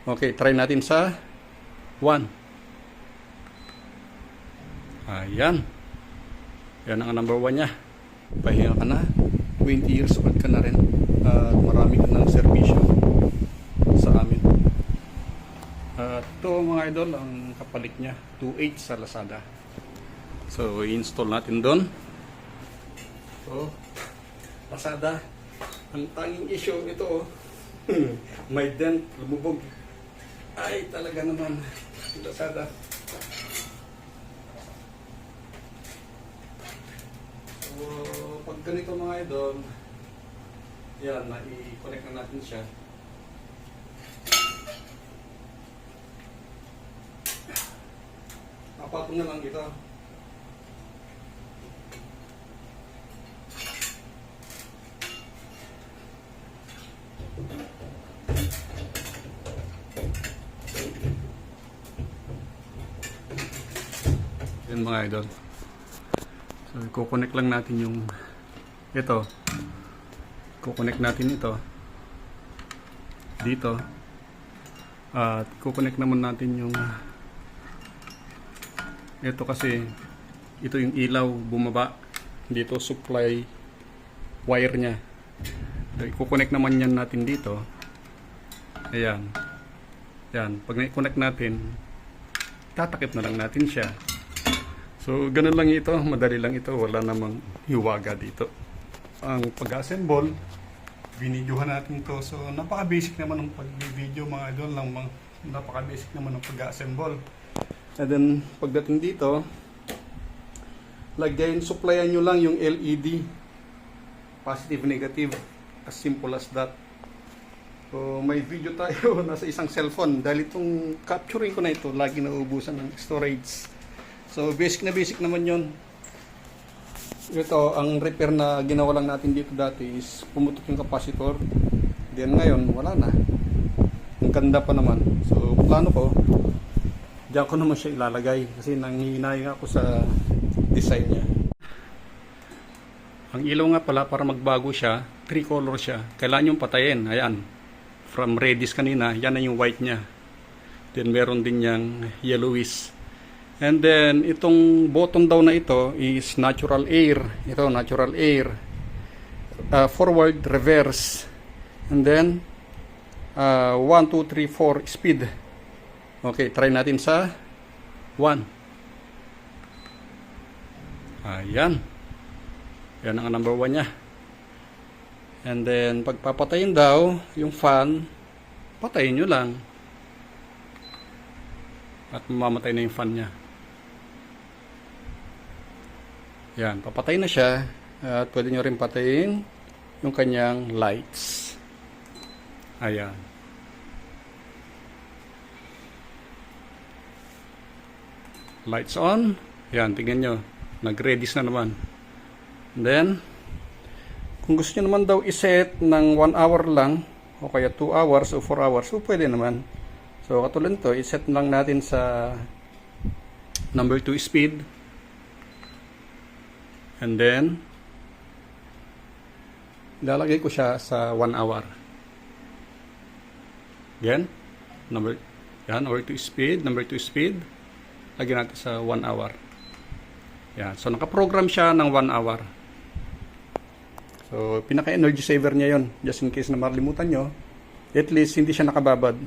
Okay, try natin sa 1. Ayan. Yan ang number 1 niya. Pahinga ka na. 20 years old ka na rin. Marami ka ng servisyo sa amin. Ito mga idol, ang kapalit niya. 2.8 sa Lazada. So, i-install natin doon. So, Lazada. Ang tanging issue ito, may dent, lumubog. Ay, talaga naman. Lazada. So, pag ganito mga idol, yan, i-connect na natin siya. Napatong na lang ito. Yan mga idol. So, i-connect lang natin yung ito. I-connect natin ito dito. At i-connect naman natin yung ito kasi ito yung ilaw bumaba. Dito supply wire nya. So, i-connect naman yan natin dito. Ayan. Yan. Pag na-connect natin, tatakip na lang natin siya. So, ganun lang ito. Madali lang ito. Wala namang hiwaga dito. Ang pag-assemble, binidyohan natin to. So, napaka-basic naman ng pag-video mga idol lang. Napaka-basic naman ng pag-assemble. And then, pagdating dito, lagyan, supplyan nyo lang yung LED. Positive, negative. As simple as that. So, may video tayo nasa isang cellphone. Dahil itong capturing ko na ito, lagi nauubusan ng storage. So, basic naman yon. Ito, ang repair na ginawa lang natin dito dati is pumutok yung capacitor. Then ngayon, wala na. Ang ganda pa naman. So, plano ko, diyan ko naman siya ilalagay. Kasi nanghihinayang ako sa design niya. Ang ilaw nga pala, para magbago siya, 3 color siya. Kailangan yung patayin. Ayan. From reddish kanina, yan na yung white niya. Then meron din yung yellowish. And then, itong button daw na ito is natural air. Ito, natural air. Forward, reverse. And then, 1, 2, 3, 4, speed. Okay, try natin sa 1. Ayan. Yan ang number 1 niya. And then, pagpapatayin daw, yung fan, patayin nyo lang. At mamamatay na yung fan niya. Yan, papatay na siya. At pwede nyo rin patayin yung kanyang lights. Ayan. Lights on. Yan, tingnan nyo. Nag-redis na naman. And then, kung gusto nyo naman daw iset ng 1 hour lang, o kaya 2 hours o 4 hours, so pwede naman. So, katulad nito, iset lang natin sa number 2 speed. And then, lalagay ko siya sa 1 hour. Yan. Number 2 speed. Number 2 speed. Lagyan natin sa 1 hour. Yan. So, nakaprogram siya ng 1 hour. So, pinaka-energy saver niya yon. Just in case na maralimutan nyo, at least hindi siya nakababad.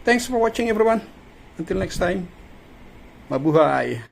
Thanks for watching everyone. Until next time. Mabuhay!